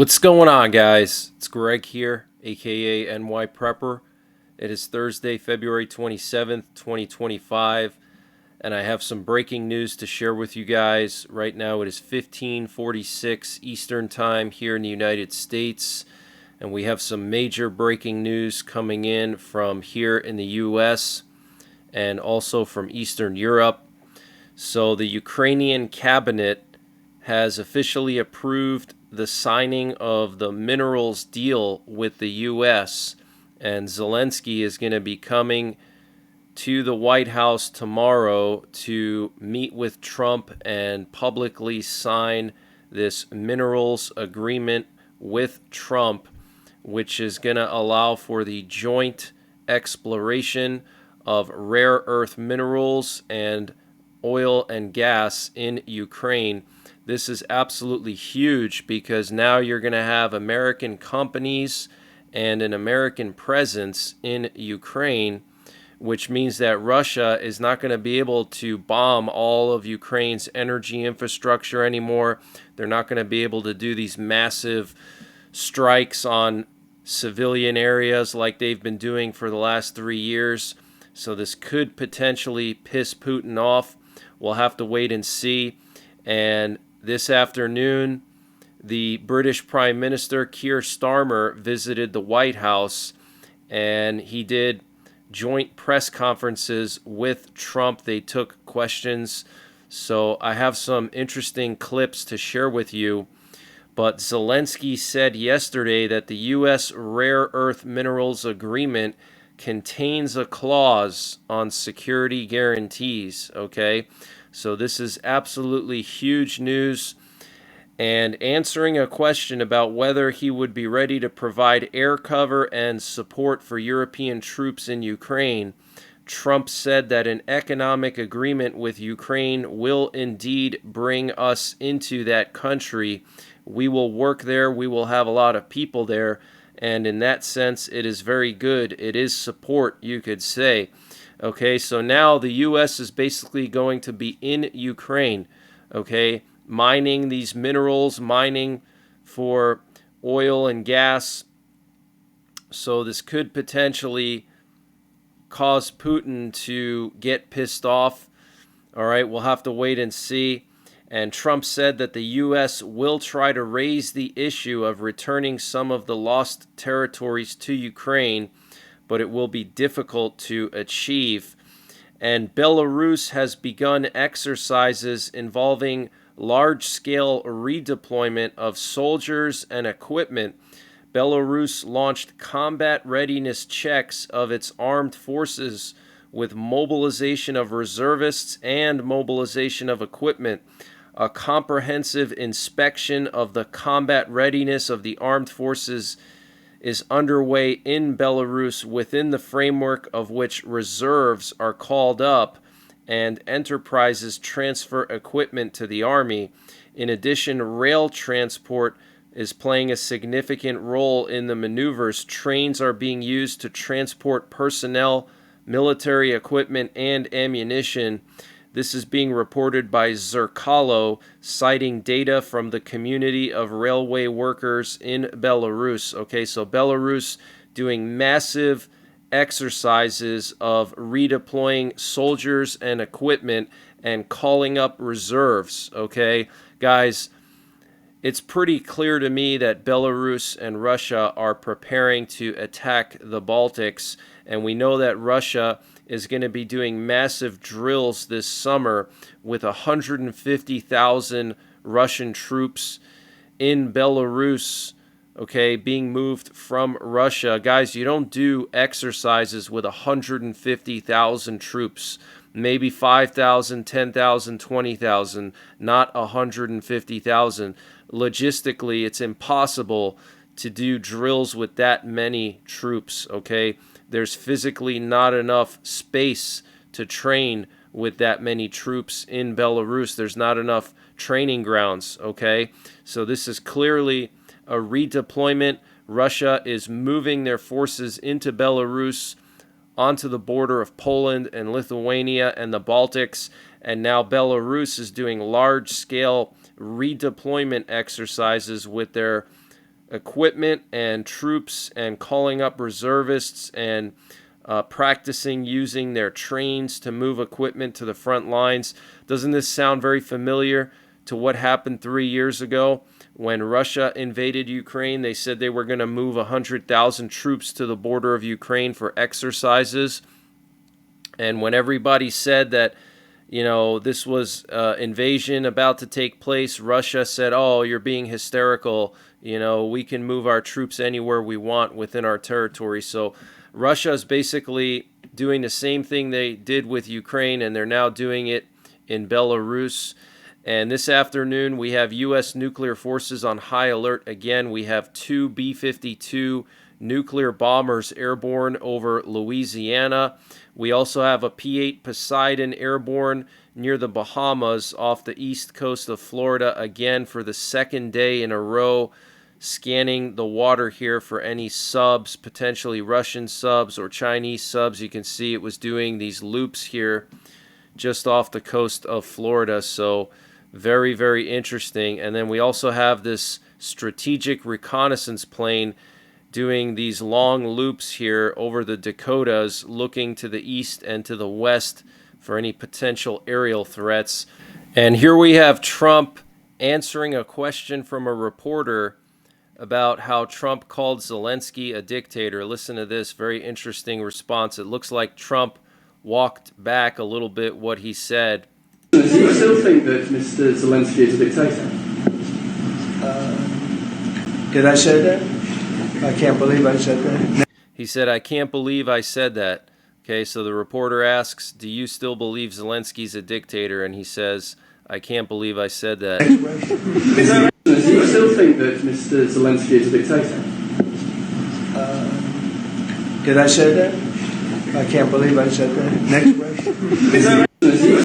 What's going on, guys? It's Greg here, aka NYPrepper. It is Thursday, February 27th, 2025, and I have some breaking news to share with you guys. Right now, it is 15:46 Eastern Time here in the United States, and we have some major breaking news coming in from here in the US and also from Eastern Europe. So, the Ukrainian cabinet has officially approved the signing of the minerals deal with the U.S., and Zelensky is going to be coming to the White House tomorrow to meet with Trump and publicly sign this minerals agreement with Trump, which is going to allow for the joint exploration of rare earth minerals and oil and gas in Ukraine. This is absolutely huge because now you're going to have American companies and an American presence in Ukraine, which means that Russia is not going to be able to bomb all of Ukraine's energy infrastructure anymore. They're not going to be able to do these massive strikes on civilian areas like they've been doing for the last 3 years. So this could potentially piss Putin off. We'll have to wait and see. And this afternoon, the British Prime Minister Keir Starmer visited the White House, and he did joint press conferences with Trump. They took questions. So I have some interesting clips to share with you. But Zelensky said yesterday that the U.S. Rare Earth Minerals Agreement contains a clause on security guarantees, okay? So this is absolutely huge news. And answering a question about whether he would be ready to provide air cover and support for European troops in Ukraine, Trump said that an economic agreement with Ukraine will indeed bring us into that country. We will work there. We will have a lot of people there. And in that sense, it is very good. It is support, you could say. Okay, so now the U.S. is basically going to be in Ukraine, okay, mining these minerals, mining for oil and gas. So this could potentially cause Putin to get pissed off. All right, we'll have to wait and see. And Trump said that the U.S. will try to raise the issue of returning some of the lost territories to Ukraine, but it will be difficult to achieve. And Belarus has begun exercises involving large-scale redeployment of soldiers and equipment. Belarus launched combat readiness checks of its armed forces with mobilization of reservists and mobilization of equipment. A comprehensive inspection of the combat readiness of the armed forces is underway in Belarus, within the framework of which reserves are called up and enterprises transfer equipment to the army. In addition, rail transport is playing a significant role in the maneuvers. Trains are being used to transport personnel, military equipment, and ammunition. This is being reported by Zerkalo, citing data from the community of railway workers in Belarus. Okay, so Belarus doing massive exercises of redeploying soldiers and equipment and calling up reserves. Okay, guys, it's pretty clear to me that Belarus and Russia are preparing to attack the Baltics, and we know that Russia is going to be doing massive drills this summer with 150,000 Russian troops in Belarus, okay, being moved from Russia. Guys, you don't do exercises with 150,000 troops. Maybe 5,000, 10,000, 20,000, not 150,000. Logistically, it's impossible to do drills with that many troops, okay? There's physically not enough space to train with that many troops in Belarus. There's not enough training grounds, okay? So this is clearly a redeployment. Russia is moving their forces into Belarus, onto the border of Poland and Lithuania and the Baltics, and now Belarus is doing large-scale redeployment exercises with their equipment and troops and calling up reservists and practicing using their trains to move equipment to the front lines. Doesn't this sound very familiar to what happened 3 years ago when Russia invaded Ukraine? They said they were going to move 100,000 troops to the border of Ukraine for exercises. And when everybody said that, this was invasion about to take place, Russia said, oh, you're being hysterical. We can move our troops anywhere we want within our territory. So Russia is basically doing the same thing they did with Ukraine, and they're now doing it in Belarus. And this afternoon, we have U.S. nuclear forces on high alert again. We have 2 B-52 nuclear bombers airborne over Louisiana. We also have a P-8 Poseidon airborne near the Bahamas off the east coast of Florida again for the second day in a row, scanning the water here for any subs, potentially Russian subs or Chinese subs. You can see it was doing these loops here just off the coast of Florida. So very, very interesting. And then we also have this strategic reconnaissance plane doing these long loops here over the Dakotas, looking to the east and to the west for any potential aerial threats. And here we have Trump answering a question from a reporter about how Trump called Zelensky a dictator. Listen to this very interesting response. It looks like Trump walked back a little bit what he said. Do you still think that Mr. Zelensky is a dictator? Did I say that? I can't believe I said that. He said, I can't believe I said that. Okay, so the reporter asks, do you still believe Zelensky's a dictator? And he says, I can't believe I said that. Do you still think that Mr. Zelensky is a dictator? Did I say that? I can't believe I said that. Next question.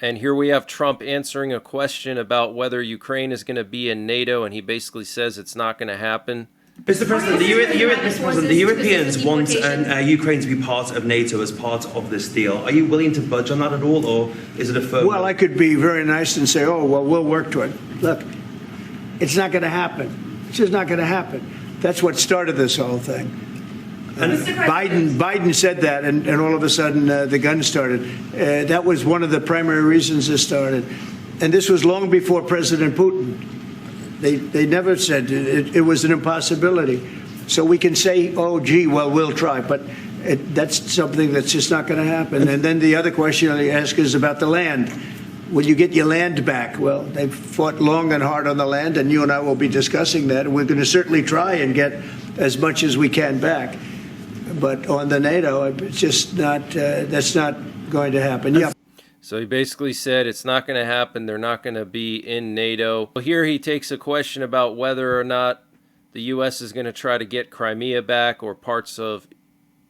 And here we have Trump answering a question about whether Ukraine is going to be in NATO, and he basically says it's not going to happen. Mr. President, the Europeans want Ukraine to be part of NATO as part of this deal. Are you willing to budge on that at all, or is it a firm? Well, I could be very nice and say, oh, well, we'll work to it. Look, it's not going to happen. It's just not going to happen. That's what started this whole thing. Biden said that, and all of a sudden the gun started. That was one of the primary reasons this started. And this was long before President Putin. They never said it was an impossibility. So we can say, oh, gee, well, we'll try. But that's something that's just not going to happen. And then the other question I ask is about the land. Will you get your land back? Well, they've fought long and hard on the land, and you and I will be discussing that. And we're going to certainly try and get as much as we can back. But on the NATO, it's just not, that's not going to happen. Yeah. So he basically said it's not going to happen. They're not going to be in NATO. Well, here he takes a question about whether or not the U.S. is going to try to get Crimea back or parts of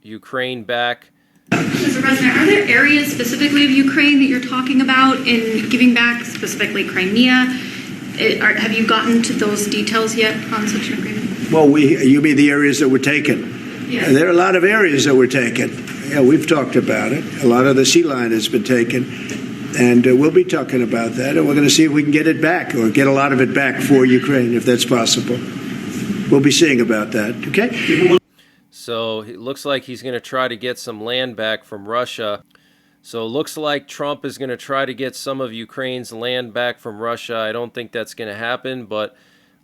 Ukraine back. Mr. President, are there areas specifically of Ukraine that you're talking about in giving back, specifically Crimea? Have you gotten to those details yet on such an agreement? Well, you mean the areas that were taken? Yes. There are a lot of areas that were taken. Yeah, we've talked about it. A lot of the sea line has been taken, and we'll be talking about that, and we're going to see if we can get it back or get a lot of it back for Ukraine, if that's possible. We'll be seeing about that, okay? So it looks like he's going to try to get some land back from Russia. So it looks like Trump is going to try to get some of Ukraine's land back from Russia. I don't think that's going to happen, but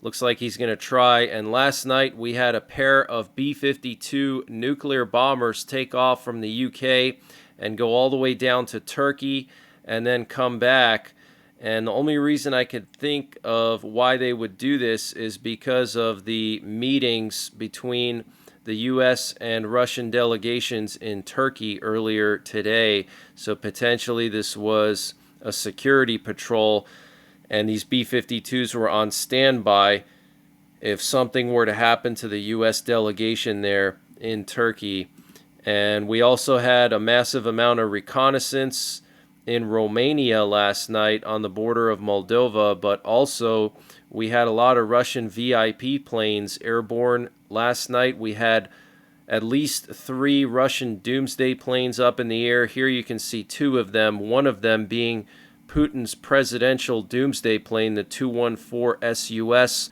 looks like he's going to try. And last night we had a pair of B-52 nuclear bombers take off from the UK and go all the way down to Turkey and then come back. And the only reason I could think of why they would do this is because of the meetings between the U.S. and Russian delegations in Turkey earlier today. So potentially this was a security patrol, and these B-52s were on standby if something were to happen to the U.S. delegation there in Turkey. And we also had a massive amount of reconnaissance in Romania last night on the border of Moldova, but also we had a lot of Russian VIP planes airborne last night. We had at least 3 Russian doomsday planes up in the air. Here you can see 2 of them, one of them being Putin's presidential doomsday plane, the Tu-14 SUS.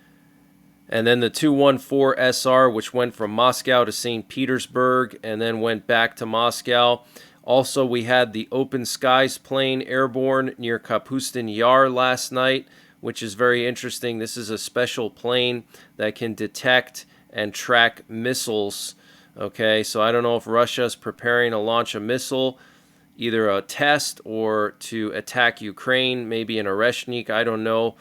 And then the 214 SR, which went from Moscow to St. Petersburg and then went back to Moscow. Also, we had the Open Skies plane airborne near Kapustin Yar last night, which is very interesting. This is a special plane that can detect and track missiles. Okay, so I don't know if Russia is preparing to launch a missile, either a test or to attack Ukraine, maybe in Oreshnik, I don't know.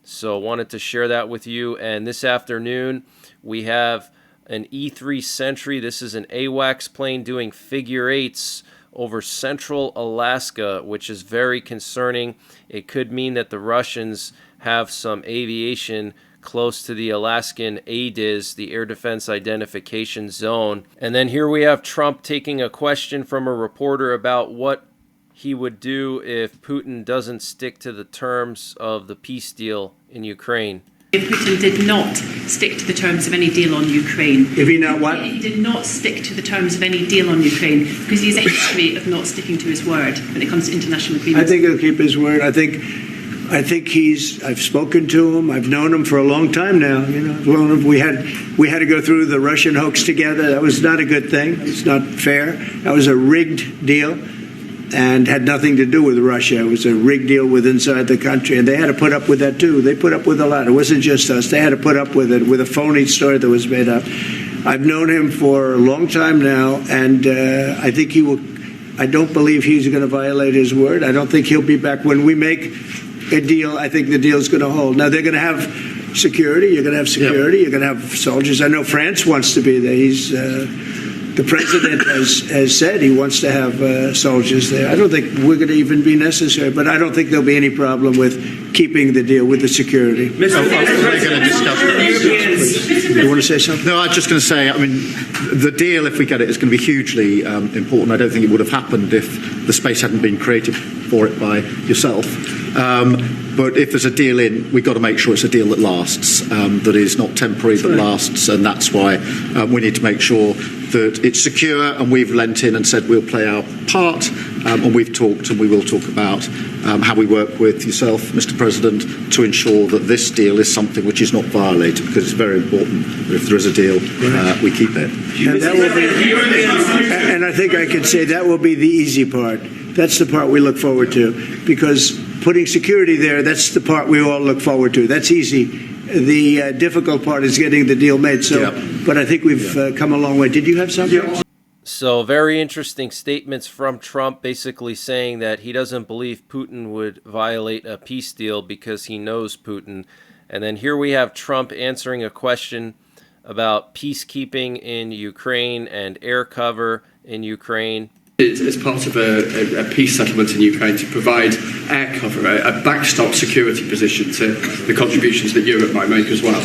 So wanted to share that with you. And this afternoon, we have an E-3 Sentry. This is an AWACS plane doing figure eights over central Alaska, which is very concerning. It could mean that the Russians have some aviation close to the Alaskan ADIZ, the Air Defense Identification Zone. And then here we have Trump taking a question from a reporter about what he would do if Putin doesn't stick to the terms of the peace deal in Ukraine. If Putin did not stick to the terms of any deal on Ukraine. If he not what? If he did not stick to the terms of any deal on Ukraine, because he has a history of not sticking to his word when it comes to international agreements. I think he'll keep his word. I think I've spoken to him. I've known him for a long time now. I've known him. We had to go through the Russian hoax together. That was not a good thing. It's not fair. That was a rigged deal and had nothing to do with Russia. It was a rigged deal with inside the country, and they had to put up with that too. They put up with a lot. It wasn't just us. They had to put up with it, with a phony story that was made up. I've known him for a long time now, and I think he will. I don't believe he's going to violate his word. I don't think he'll be back when we make a deal. I think the deal's going to hold. Now, they're going to have security. You're going to have security. You're going to have soldiers. I know France wants to be there. The president has said he wants to have soldiers there. I don't think we're going to even be necessary, but I don't think there'll be any problem with keeping the deal with the security. We're going to discuss that. You want to say something? No, I was just going to say, I mean, the deal, if we get it, is going to be hugely important. I don't think it would have happened if the space hadn't been created for it by yourself. But if there's a deal in, we've got to make sure it's a deal that lasts, that is not temporary, but lasts, and that's why we need to make sure that it's secure, and we've lent in and said we'll play our part, and we've talked and we will talk about how we work with yourself, Mr. President, to ensure that this deal is something which is not violated, because it's very important that if there is a deal, we keep it. And, that will be, and I think I could say that will be the easy part. That's the part we look forward to, because putting security there, that's the part we all look forward to. That's easy. The difficult part is getting the deal made. So, but I think we've come a long way. Did you have something? Yeah. So very interesting statements from Trump, basically saying that he doesn't believe Putin would violate a peace deal because he knows Putin. And then here we have Trump answering a question about peacekeeping in Ukraine and air cover in Ukraine. As part of a peace settlement in Ukraine to provide air cover, a backstop security position to the contributions that Europe might make as well.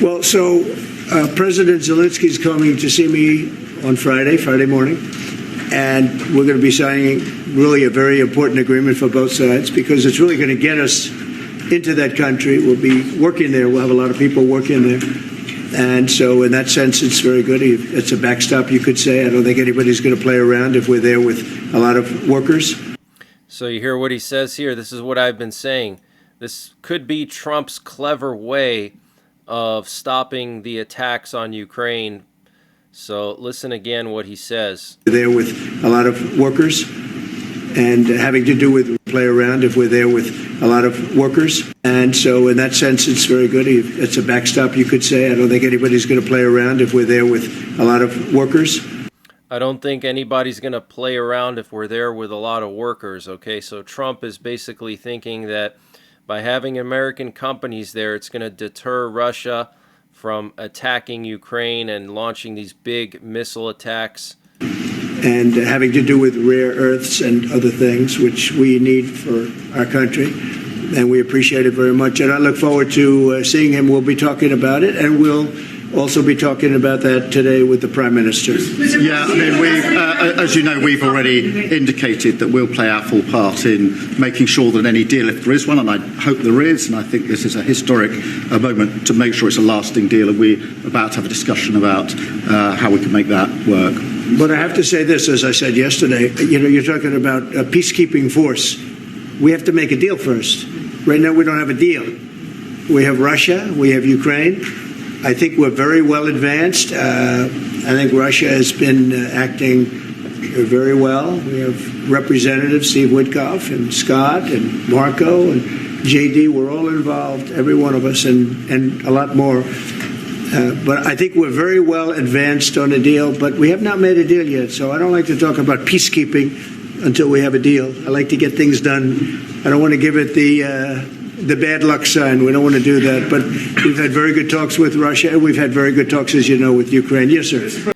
Well, so President Zelensky is coming to see me on Friday morning, and we're going to be signing really a very important agreement for both sides, because it's really going to get us into that country. We'll be working there. We'll have a lot of people working there. And so in that sense, it's very good. It's a backstop, you could say. I don't think anybody's going to play around if we're there with a lot of workers. So you hear what he says here. This is what I've been saying. This could be Trump's clever way of stopping the attacks on Ukraine. So listen again what he says. There with a lot of workers, and having to do with play around if we're there with a lot of workers. And so in that sense, it's very good. It's a backstop, you could say. I don't think anybody's going to play around if we're there with a lot of workers. I don't think anybody's going to play around if we're there with a lot of workers. Okay, so Trump is basically thinking that by having American companies there, it's going to deter Russia from attacking Ukraine and launching these big missile attacks. And having to do with rare earths and other things, which we need for our country. And we appreciate it very much. And I look forward to seeing him. We'll be talking about it, and we'll also be talking about that today with the Prime Minister. Yeah, I mean, as you know, we've already indicated that we'll play our full part in making sure that any deal, if there is one, and I hope there is, and I think this is a historic moment to make sure it's a lasting deal, and we're about to have a discussion about how we can make that work. But I have to say this, as I said yesterday, you're talking about a peacekeeping force. We have to make a deal first. Right now, we don't have a deal. We have Russia, we have Ukraine. I think we're very well advanced. I think Russia has been acting very well. We have Representatives Steve Witkoff and Scott and Marco and JD. We're all involved, every one of us, and a lot more. But I think we're very well advanced on a deal, but we have not made a deal yet. So I don't like to talk about peacekeeping until we have a deal. I like to get things done. I don't want to give it the bad luck sign. We don't want to do that. But we've had very good talks with Russia, and we've had very good talks, as you know, with Ukraine. Yes, sir.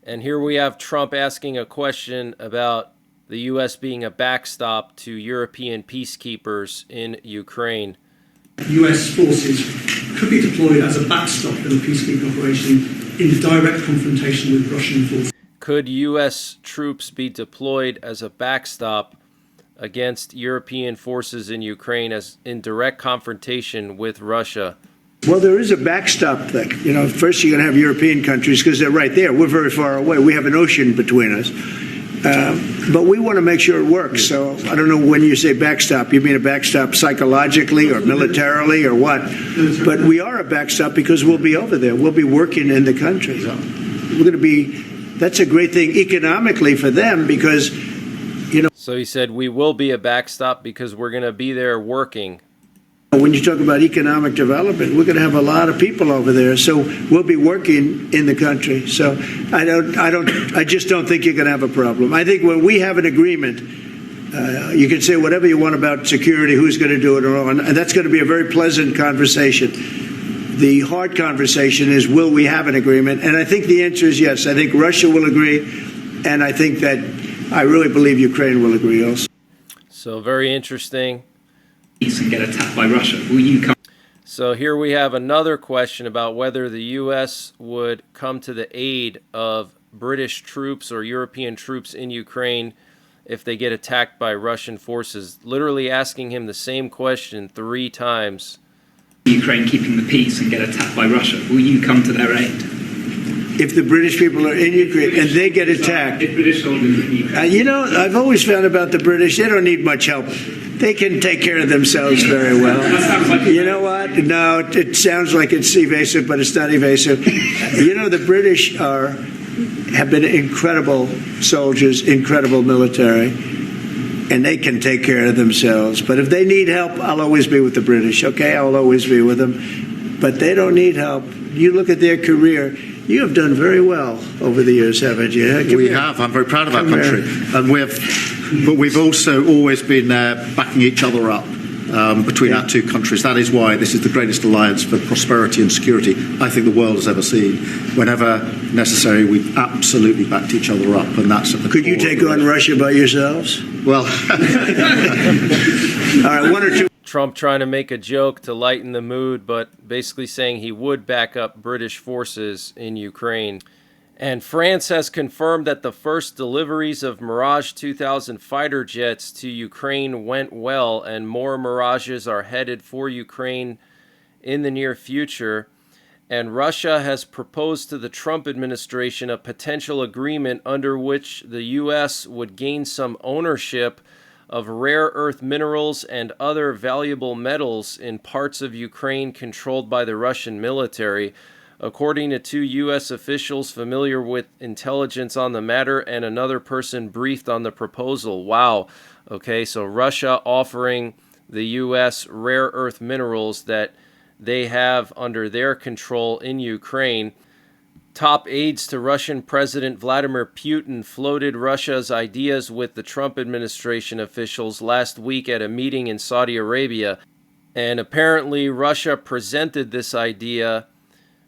And here we have Trump asking a question about the U.S. being a backstop to European peacekeepers in Ukraine. US forces could be deployed as a backstop in a peacekeeping operation in direct confrontation with Russian forces. Could U.S. troops be deployed as a backstop against European forces in Ukraine as in direct confrontation with Russia? Well, there is a backstop thing. You know, first you're going to have European countries because they're right there. We're very far away. We have an ocean between us. But we want to make sure it works. So I don't know when you say backstop, you mean a backstop psychologically or militarily or what? But we are a backstop because we'll be over there. We'll be working in the country. We're going to be, that's a great thing economically for them because, you know. So he said we will be a backstop because we're going to be there working. When you talk about economic development, we're going to have a lot of people over there, so we'll be working in the country. So I just don't think you're going to have a problem. I think when we have an agreement, you can say whatever you want about security, who's going to do it, and that's going to be a very pleasant conversation. The hard conversation is, will we have an agreement? And I think the answer is yes. I think Russia will agree, and I think that I really believe Ukraine will agree also. So very interesting. And get attacked by Russia. Will you come? So here we have another question about whether the U.S. would come to the aid of British troops or European troops in Ukraine if they get attacked by Russian forces. Literally asking him the same question 3 times. Ukraine keeping the peace and get attacked by Russia. Will you come to their aid? If the British people are in Ukraine and they get attacked, If British soldiers in Ukraine. you know, I've always found about the British, they don't need much help. They can take care of themselves very well. You know what? No, it sounds like it's evasive, but it's not evasive. You know, the British have been incredible soldiers, incredible military, and they can take care of themselves. But if they need help, I'll always be with the British, okay? I'll always be with them. But they don't need help. You look at their career. You have done very well over the years, haven't you? We have. I'm very proud of our country. And but we've also always been backing each other up between our two countries. That is why this is the greatest alliance for prosperity and security I think the world has ever seen. Whenever necessary, we've absolutely backed each other up, and that's at the Could you take on Russia by yourselves? Well, all right, 1 or 2. Trump trying to make a joke to lighten the mood, but basically saying he would back up British forces in Ukraine. And France has confirmed that the first deliveries of Mirage 2000 fighter jets to Ukraine went well, and more Mirages are headed for Ukraine in the near future. And Russia has proposed to the Trump administration a potential agreement under which the U.S. would gain some ownership of rare earth minerals and other valuable metals in parts of Ukraine controlled by the Russian military, according to 2 U.S. officials familiar with intelligence on the matter and another person briefed on the proposal. Wow. Okay, so Russia offering the U.S. rare earth minerals that they have under their control in Ukraine. Top aides to Russian President Vladimir Putin floated Russia's ideas with the Trump administration officials last week at a meeting in Saudi Arabia. And apparently Russia presented this idea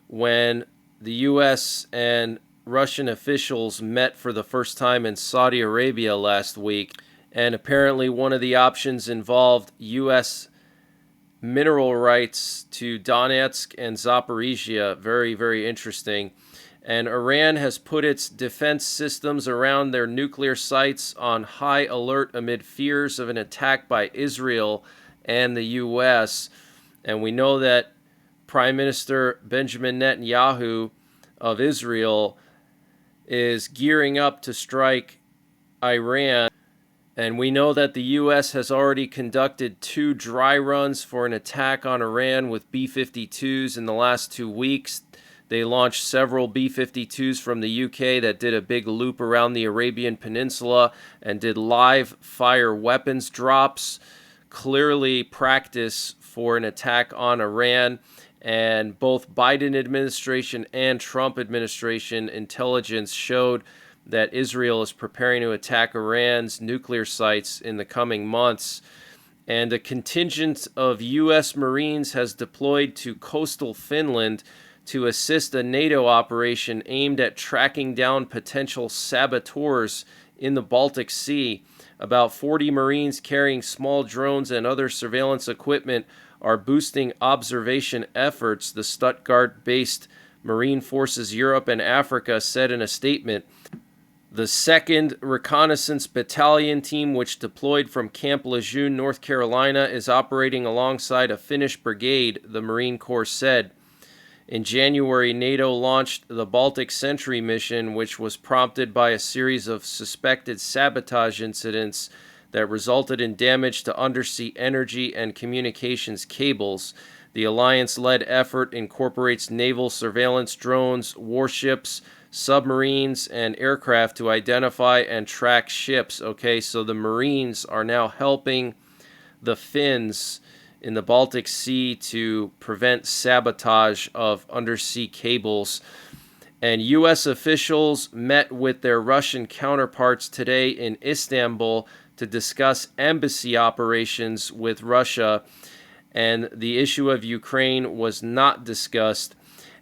when the U.S. and Russian officials met for the first time in Saudi Arabia last week. And apparently one of the options involved U.S. mineral rights to Donetsk and Zaporizhia. Very, very interesting. And Iran has put its defense systems around their nuclear sites on high alert amid fears of an attack by Israel and the U.S. And we know that Prime Minister Benjamin Netanyahu of Israel is gearing up to strike Iran And we know that the U.S. has already conducted 2 dry runs for an attack on Iran with B-52s in the last 2 weeks. They launched several B-52s from the UK that did a big loop around the Arabian Peninsula and did live fire weapons drops. Clearly practice for an attack on Iran. And both Biden administration and Trump administration intelligence showed that Israel is preparing to attack Iran's nuclear sites in the coming months. And a contingent of U.S. Marines has deployed to coastal Finland to assist a NATO operation aimed at tracking down potential saboteurs in the Baltic Sea. About 40 Marines carrying small drones and other surveillance equipment are boosting observation efforts, the Stuttgart-based Marine Forces Europe and Africa said in a statement. The 2nd Reconnaissance Battalion team, which deployed from Camp Lejeune, North Carolina, is operating alongside a Finnish brigade, the Marine Corps said. In January, NATO launched the Baltic Sentry mission, which was prompted by a series of suspected sabotage incidents that resulted in damage to undersea energy and communications cables. The alliance-led effort incorporates naval surveillance drones, warships, submarines, and aircraft to identify and track ships. Okay, so the Marines are now helping the Finns in the Baltic Sea to prevent sabotage of undersea cables. And U.S. officials met with their Russian counterparts today in Istanbul to discuss embassy operations with Russia. And the issue of Ukraine was not discussed.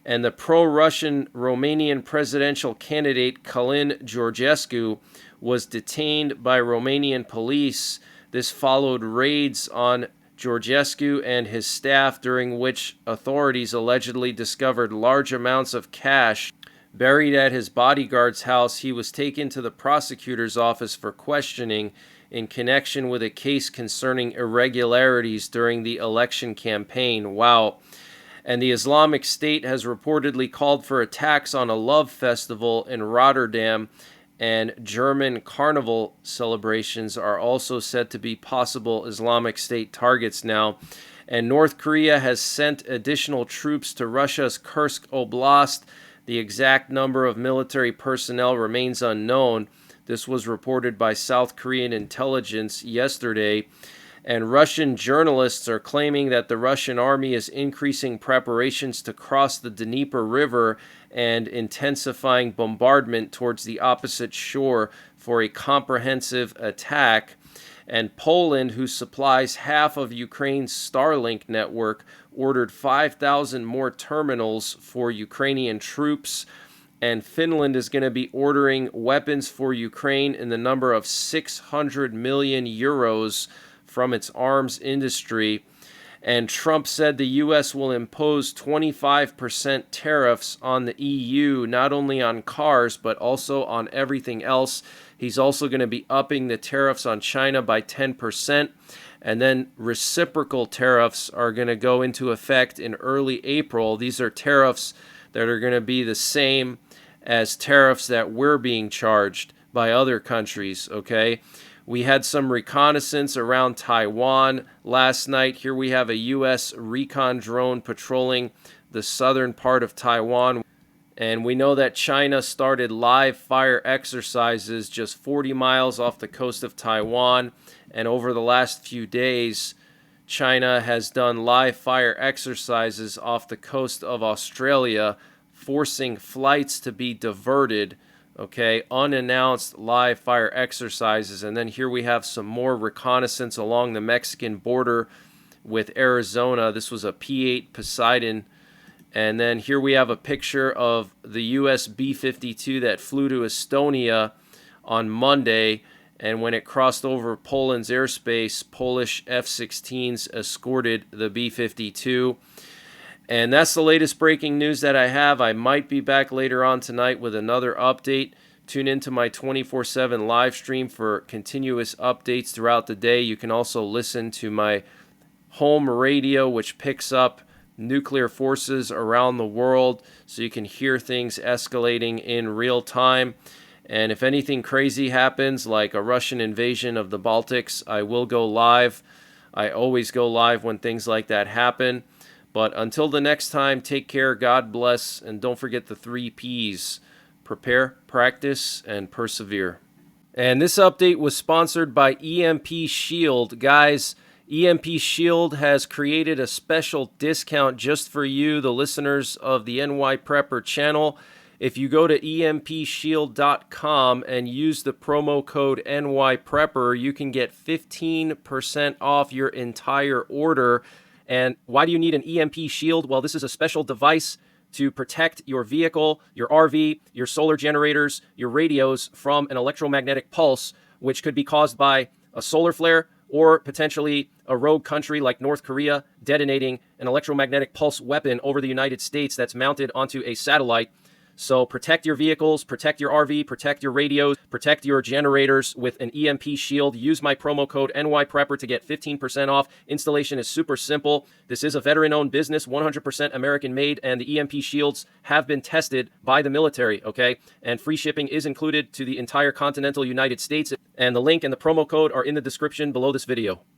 And the pro-Russian Romanian presidential candidate Călin Georgescu was detained by Romanian police. This followed raids on Georgescu and his staff, during which authorities allegedly discovered large amounts of cash buried at his bodyguard's house. He was taken to the prosecutor's office for questioning in connection with a case concerning irregularities during the election campaign. Wow. And the Islamic State has reportedly called for attacks on a love festival in Rotterdam, and German carnival celebrations are also said to be possible Islamic State targets now. And North Korea has sent additional troops to Russia's Kursk Oblast. The exact number of military personnel remains unknown. This was reported by South Korean intelligence yesterday. And Russian journalists are claiming that the Russian army is increasing preparations to cross the Dnieper River and intensifying bombardment towards the opposite shore for a comprehensive attack. And Poland, who supplies half of Ukraine's Starlink network, ordered 5,000 more terminals for Ukrainian troops. And Finland is going to be ordering weapons for Ukraine in the number of 600 million euros from its arms industry. And Trump said the U.S. will impose 25% tariffs on the EU, not only on cars, but also on everything else. He's also going to be upping the tariffs on China by 10%. And then reciprocal tariffs are going to go into effect in early April. These are tariffs that are going to be the same as tariffs that we're being charged by other countries, okay? We had some reconnaissance around Taiwan last night. Here we have a U.S. recon drone patrolling the southern part of Taiwan. And we know that China started live fire exercises just 40 miles off the coast of Taiwan. And over the last few days, China has done live fire exercises off the coast of Australia, forcing flights to be diverted. Okay, unannounced live fire exercises. And then here we have some more reconnaissance along the Mexican border with Arizona. This was a P-8 Poseidon. And then here we have a picture of the U.S. B-52 that flew to Estonia on Monday. And when it crossed over Poland's airspace, Polish F-16s escorted the B-52. And that's the latest breaking news that I have. I might be back later on tonight with another update. Tune into my 24/7 live stream for continuous updates throughout the day. You can also listen to my home radio, which picks up nuclear forces around the world, so you can hear things escalating in real time. And if anything crazy happens, like a Russian invasion of the Baltics, I will go live. I always go live when things like that happen. But until the next time, take care, God bless, and don't forget the 3 Ps: prepare, practice, and persevere. And this update was sponsored by EMP Shield. Guys, EMP Shield has created a special discount just for you, the listeners of the NYPrepper channel. If you go to empshield.com and use the promo code NYPrepper, you can get 15% off your entire order. And why do you need an EMP Shield? Well, this is a special device to protect your vehicle, your RV, your solar generators, your radios from an electromagnetic pulse, which could be caused by a solar flare or potentially a rogue country like North Korea detonating an electromagnetic pulse weapon over the United States that's mounted onto a satellite. So protect your vehicles, protect your RV, protect your radios, protect your generators with an EMP Shield. Use my promo code NYPrepper to get 15% off. Installation is super simple. This is a veteran-owned business, 100% American-made, and the EMP Shields have been tested by the military, okay? And free shipping is included to the entire continental United States. And the link and the promo code are in the description below this video.